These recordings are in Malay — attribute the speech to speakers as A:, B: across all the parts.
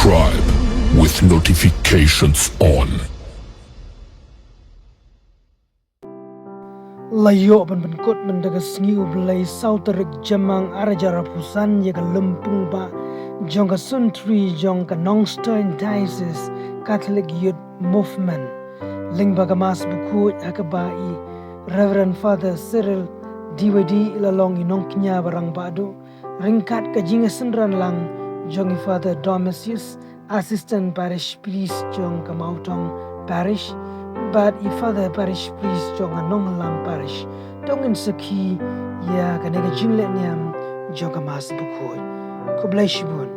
A: subscribe with notifications on.
B: Layo ben-benkut mendagas ngi ublay sauterik jamang arajara pusan yaga lempung ba jongka suntri jongka Nongstoin Diocese Catholic Youth Movement lingbaga mas buku akabai Reverend Father Cyril DWD ilalong inongknya barang badu ringkat kajinga sendran lang jongi Father Domitius Assistant Parish Priest jongka Mautong Parish but if Father Parish Priest jong anong lam parish tongin saki ya kanega jingle niam jong mas bukoy ko bless you bon.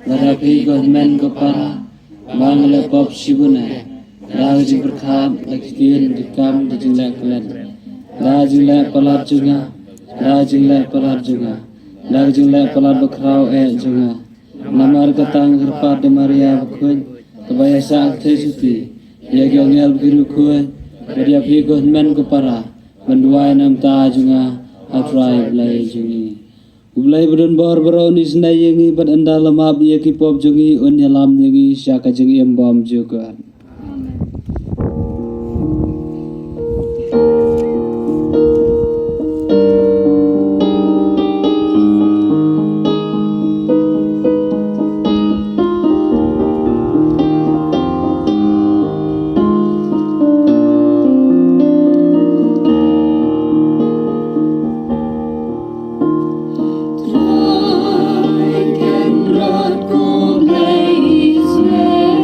C: Larapi government ko para mangle pop sibuna raji berkham lakiin dikam dijilak kelan rajilak palat juga rajilak palat juga rajilak palat bekrau juga namar ketang herpat de Maria bukun kebaya sak tesuti ya gyongel biru kun larapi government ko para menduai nam ta juga atrai blai jungi Ulai berdun bor beroni senai yengi bad anda lemab ye ki pop jungi on yalam yengi syaka jengi embom juga.
D: Ko blei Israel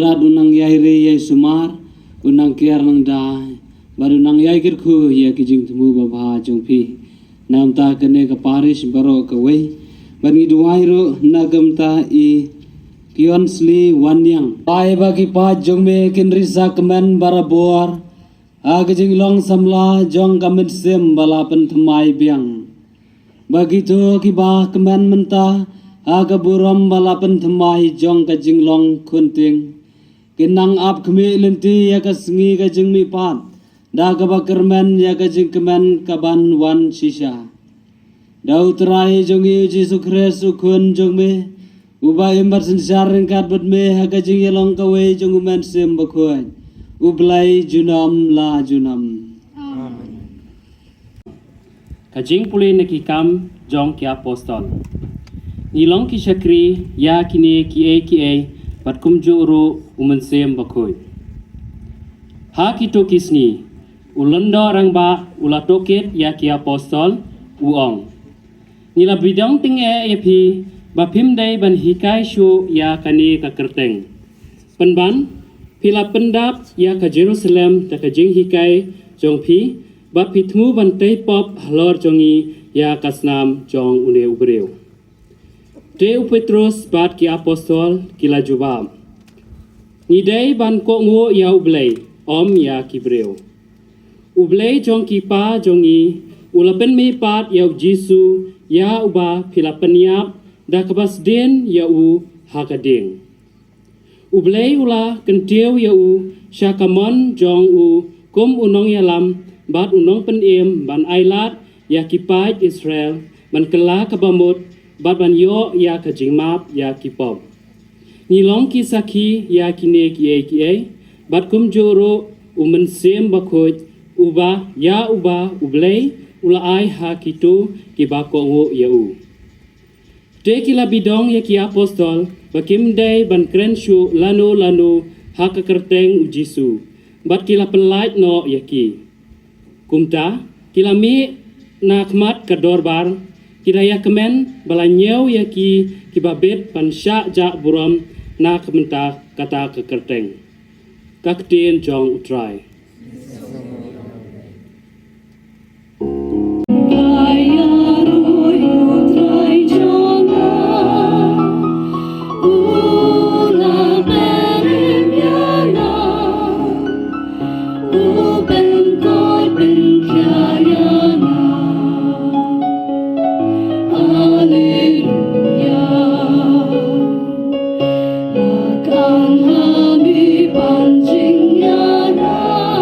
C: Rat unang yai re yai sumar unang kiar nang dai baru nang yai kirku ya kijing temu baba jongpi nam ta kene ka paris baro ka wei bani duai ro nagam ta I kion sli wanyang pai bagi pa jongme kinri sa kemen barabor a kijing long samla jong kamit sem balapan thmai biang bagi to ki ba kemen menta aga buram balapan thmai jong ka jinglong kunting kinang ap kemi lenti ya ka sengi ka jingmi pat da ka bakermen ya ka jingkemen kaban wan sisa dau terai jongi Jesu Kristus kun jongme uba imbar sensar ringkat betme ha ka jing yelong ka we jongumen sem bakoi ublai junam la junam
D: Kajing puli nakikam jong ki apostol nilong ki syakri ya kini ki bat kumjuro umensem bakoi ha kito kisni ulendo rang ba ulatoket ya ki apostol uong nila bidang ting epi bapim dai ban hikai shu ya kani ka kerteng penban pila pendap ya ka Jerusalem ta ka jing hikai jong pi ba pitmu ban tei pop halor jongi ya kasnam jong une ubreu Deu Petrus bat ki apostol kila jubam. Nidai ban ko ngo ya ublei om ya kibreu. Ublei jong ki pa jongi ulapen me pat ya Jesu ya uba pila penyap da kabas den ya u hakading. Ublei ula kentiu ya u syakamon jong u kum unong ya lam bat unong penem ban ailat ya kipai Israel ban kela kabamut bat ban yo ya ka jingmap ya kipop nilong ki saki ya kine ki bat kum joro umen sem bakoj uba ublei ula ai ha kitu ki bako ngo ya u te kila bidong ya ki apostol bakim dai ban krenshu lano ha ka kerteng u Jesu bat kila pelait no ya ki kumta kila mi nakmat kadorbar kiraya kemen balanyau ya ki babet pansya ja buram na kementa kata kekerteng kakten jong utrai
E: Kang hami pancing nyara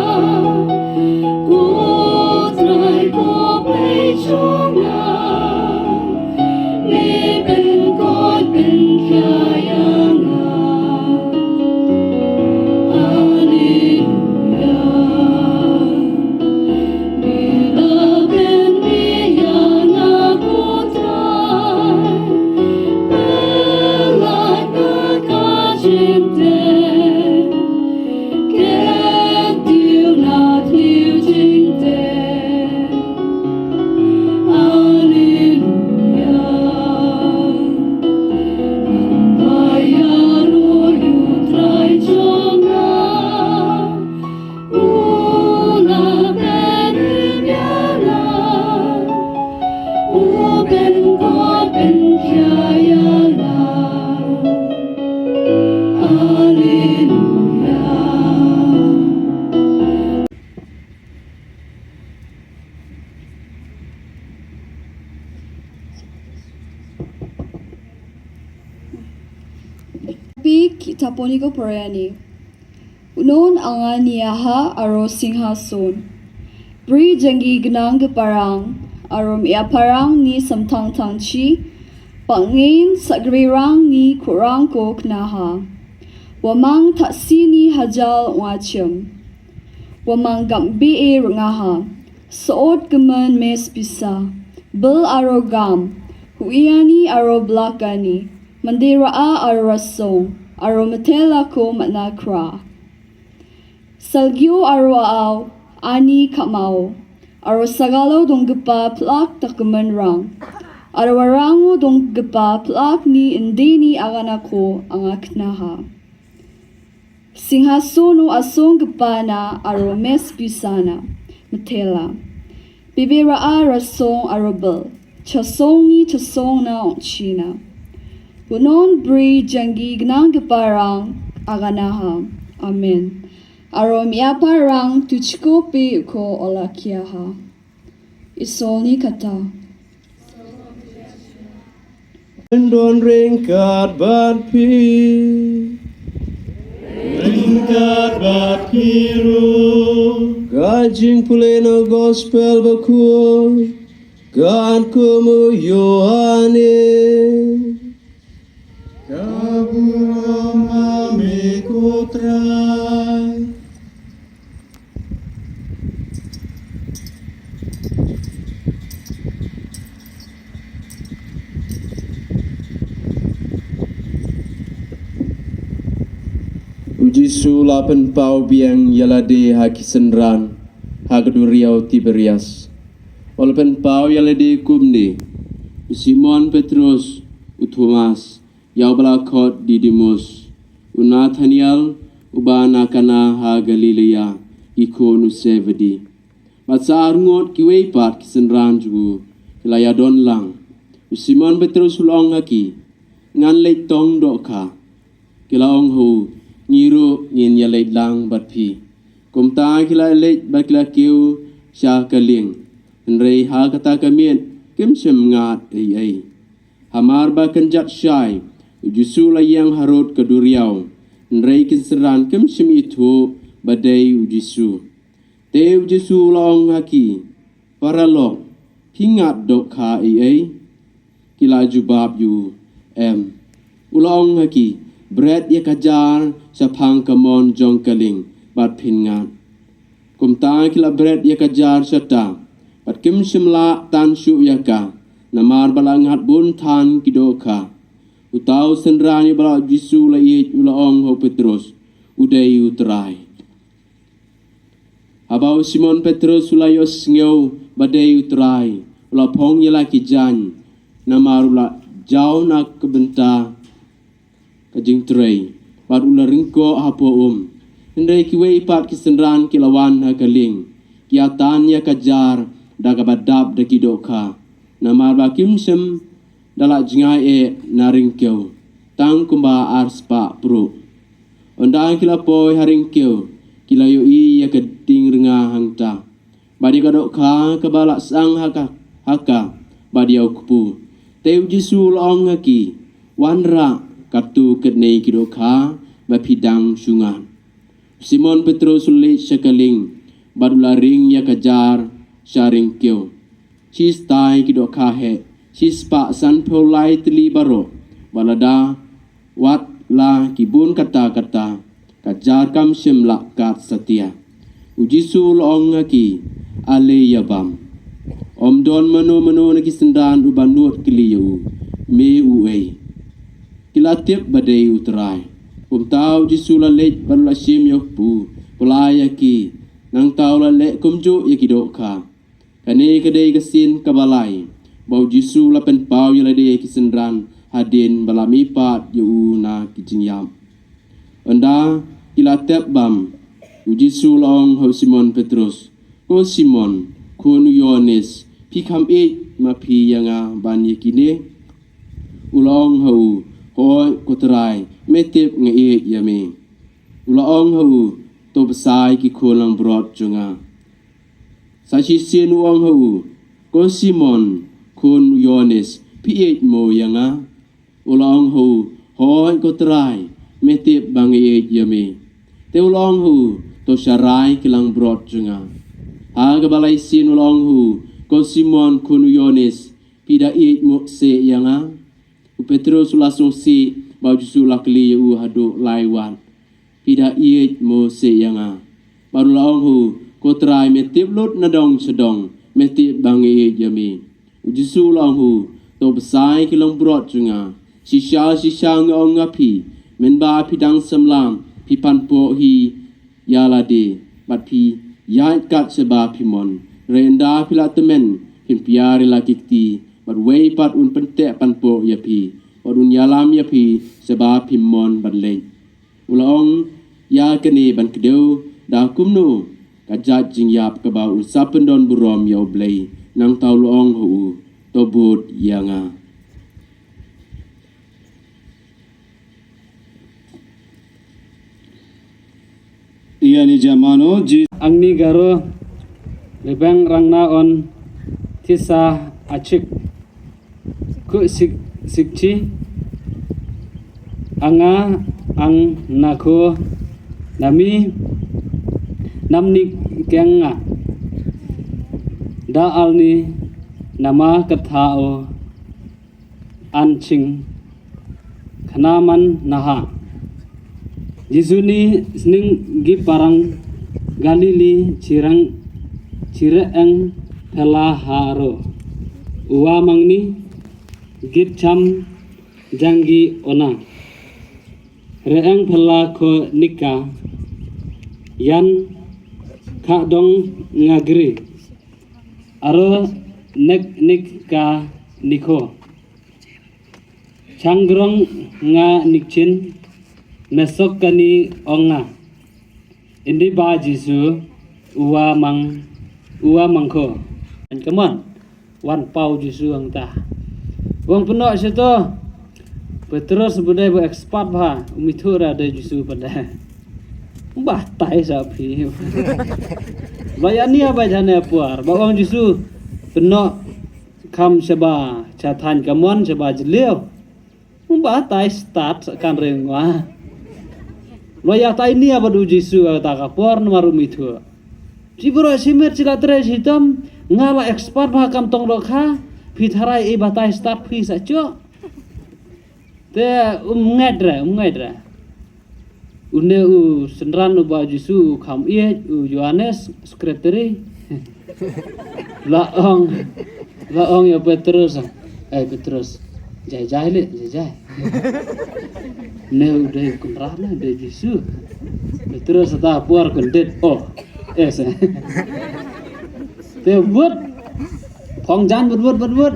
E: kitaponi ko parani. Unon anga niyaha aro singhason. Bri jangi gnang parang arom ia parang ni samtang tangchi. Pangin sagrirang ni kurang ko knaha. Wamang taksini hajal wacem. Wamang gambi e rengaha. Soot gemen mes bisa. Bel aro gam. Huiani aro blakani. Mandiraa aro rasong. Aro matela ko manakra. Salgyo aro aw, ani kamao. Aro sagalo dong gepa plak takgemen rang. Aro warango dong gepa plak ni indeni aganako ang aknaha. Singhasono asong gepa na aro mes bisana, matela. Bibiraa rasong aro bel. Chasong ni chasong na ongchina. Unon bri jangi gnang geparang aganaha. Amen. Aro miaparang tuchkopi ko olakiaha. Isol ni kata.
F: Don ringkat bat pi. Ringkat bat piru. Gajing puleno gospel bakuy. Gan kumu Yohane. Kaburo mami kutrai. Ujisu lapan pau biang yalade hakisenran hagduriau Tiberias. Walaupun pau yalade kumni Simon Petrus Thomas yau balakot Didimus Nathaniel ubana kana ha Galilea iko nu sevedi Matsar ngot kiwei pat kisenran ju kilayadon lang Simon Petrus ulong haki ngan leit tong doka kilaong ho ngiru ngin ya leit lang bat pi kumta kila leit bat kila kiu sya kaling nrei ha kata kamien kim sem ngat ai hamar ba kenjat syai ujusu layang harut keduriau nrei kiseran kim sem itu badai ujisu te ujisu long haki paralok hingat dok kha ai kila jubab yu em ulong haki bread ya kajar sapang kamon jong kaling bat pingat kumta kila bread ya kajar sata bat kim simla tan syu yaka namar balangat bun tan kidoka utau senrani bala jisu la ye ulaong ho Petrus udai utrai abau Simon Petrus ulayos ngeu badai utrai ula pong yala kijan namar ula jau nak kebenta kajing tray bat ula ringko hapo Hendai kiwei pat kisenran kilawan hakaling kiatan ya kajar daga badab daki doka namar bakim sem dalak jingai naring keu tang kumba ars pa pro ondang kila poi haring keu kila yoi ya keding renga hangta badi kadok ka kebalak sang haka badi au kupu teu jisu long haki wanra kartu kednei kidoka bapidang sungan Simon Petrus ulit syakaling badula ring ya kajar sharing keu sis tai kidok kahe sis pa san polai teli baro balada wat la kibun kata-kata kajar kam simla kat setia ujisu long ngaki ale yabam om don mano naki sendan ubanut kiliu me uei kilatip badai utrai tau jisu la lej balula sim yokpu pulaya ki nang tau la le kumju yakidoka kane kadai kasin kabalai bau jisu la pen pau yala de kisenran hadin balami pat yu na kijinyam anda kilatep bam ujisu long ho Simon Petrus ko Simon kunu Yohanes pikam ma pi yanga ban yakine ulong ho hoi kotrai metip nge yame ulaong hu to besai ki kolang brot junga sachi sin uang hu ko Simon kun Yohanes pi mo yanga ulaong hu hoi kotrai metip bangi yami teulong hu to syarai kilang brot junga aga balai sin ulong hu ko Simon kunu Yones pida mo se yanga u Petrus lasung si baju sulakli u hadu laiwan pida mo se yanga baru laong hu ko trai metip lut nadong sedong metip bangi yami u Jisu laong hu to besai kilang brot junga sisha ngong ngapi men ba pidang semlam pi panpo hi yalade bat pi yat kat seba pimon renda pilatemen pin piari lakikti bat wei pat un pente panpo ya pi odun yalam ya pi seba pimon bat leng ulong ya kene ban kedeu da kumno kajat jingyap ke ba usapendon burom ya oblei nang tau long hu tobut yanga
G: Iya ni jamano ji
D: angni garo lebang rangna on tisa achik ku sikchi anga ang nako nami namni kenga da alni nama kathao anching khanaman naha Jisuni sning gi parang Galili cireeng pelaharo uamangni gitcham janggi ona reeng pela ko nika yan ka dong ngagri aro nek ka niko changrong nga nikchin mesok kani onga indi ba Jisu uwa mangko and come on one pau Jisu ang ta wong peno sito Petrus budai bu expert ba umithura de Jisu pada bah tai sapi bayani apa jane puar ba wong Jisu peno kam seba chathan kamon seba jelio bah tai start kan rengwa Loya ta ini apa du Jisu ta kapor maru mithu. Cibro simer cila tres hitam ngala expert ba kam tong lokha pitharai e batai start phi sa cho. Te ngedra. Une u senran u ba Jisu kam ie u Yohanes sekretari. Laong ya Petrus. Petrus. Jai le. Neu de kunrana de Jisu. Terus ta puar kendet es. Te buat pongjan buat.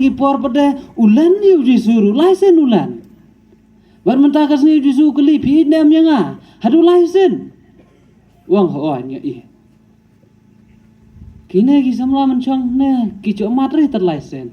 D: Ki por pada ulan ni Jisu laisen ulan. Bar mentakas ni Jisu keli pi nem yanga. Hadu laisen. Wang ho nya i. Kine ki samla mencong ne ki cok matre ter laisen.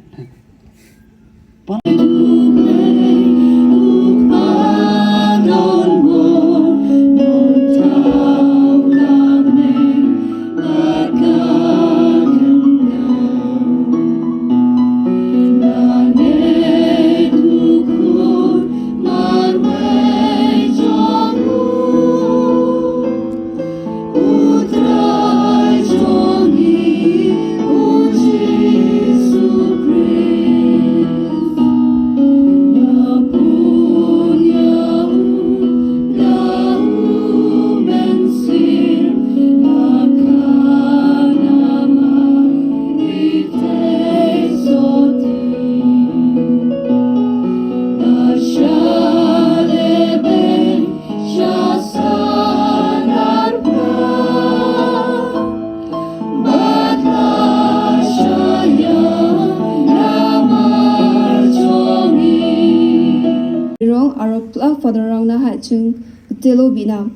E: Fadarang na hachung telo bina.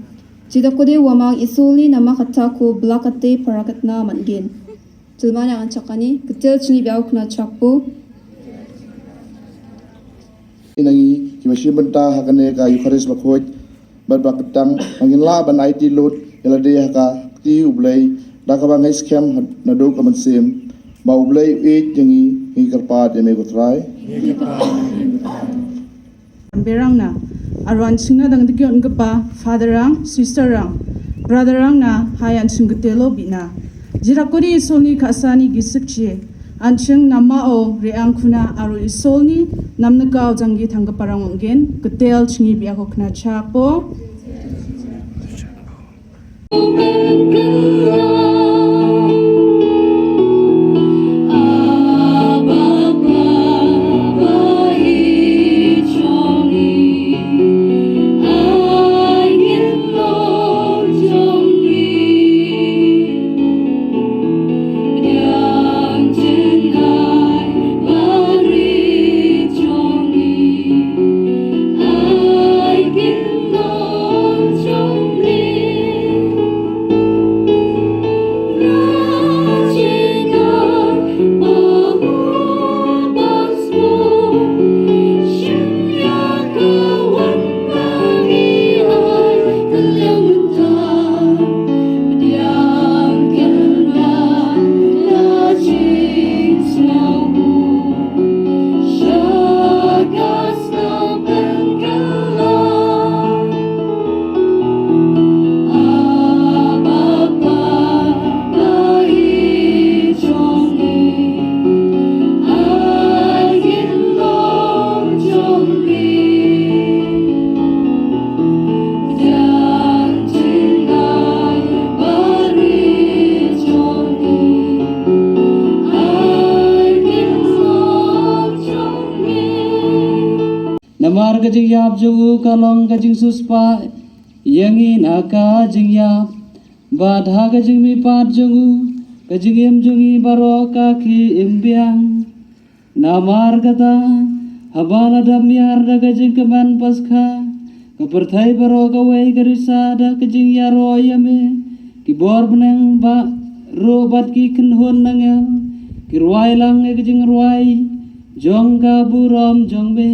E: Jida kode wamang isuli nama kata ko blakate parakat na mangin. Tilmana ang chakani ketel chingi biaw kna chakpo.
H: Inagi kimashi benta hakane ka Eucharis bakhoit badbakatang mangin la ban IT load yalade haka ti ublay dakabang high scam nado kamansem ba ublay it yangi ngi karpat yame gotrai
I: berang na aruan singna dang dikyon gapa fatherang sisterang brotherang na hayan singgutelo bina jirakori isolni kasani gisipchi anching namao reang kuna aru isolni namnakau jangi thanggaparang ongen gutel chingi biako khna chapo
C: Namar kajing yap jogu kalong kajing suspa yangi naka jing yap badha kajing mi pat jogu kajing em jongi baro kaki imbiang namar kata habala dam yar da kajing keman paskha kaperthai baro kawai karisa da kajing yaro yame ki bor benang ba ro bat ki kenhon nangel ki ruai lang kajing ruai jong ka burom jong be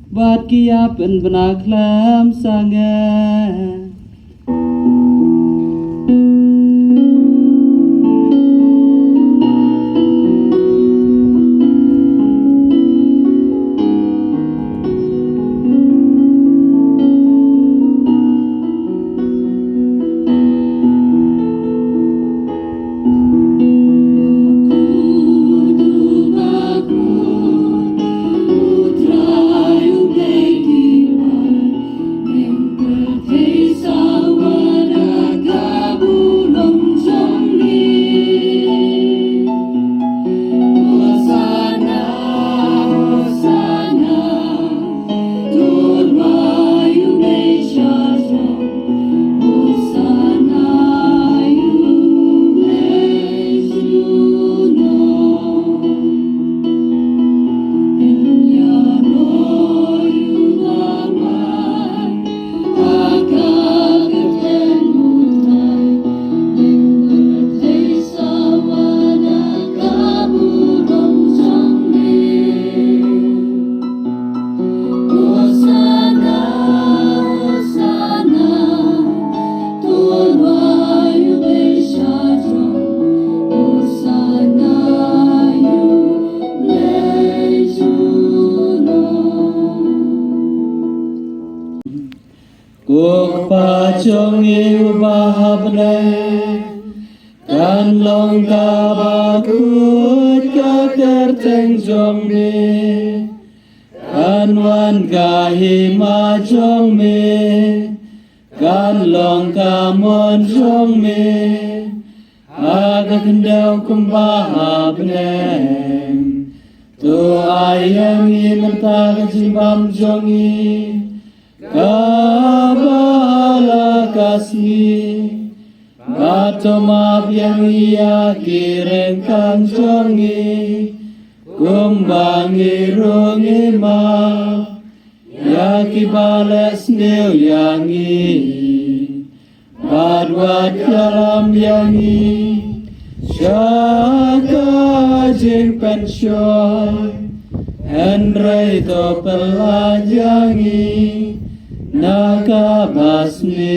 C: Bat kia pen benaklam sangat Pachong iu bahabne kan long ka bakut ka kerteng jong me kan wan ka hima jong me kan long ka mon jong me aga kendau kum bahabne tu ayang i menta jimbam jong i Kabala kasih Bato maaf yang ia kireng kang jongi Kumbangi rungi maaf Yaki bales neu yangi Badwat dalam yangi Syaka jing pensyon Henry to pelajangi Nakabasmi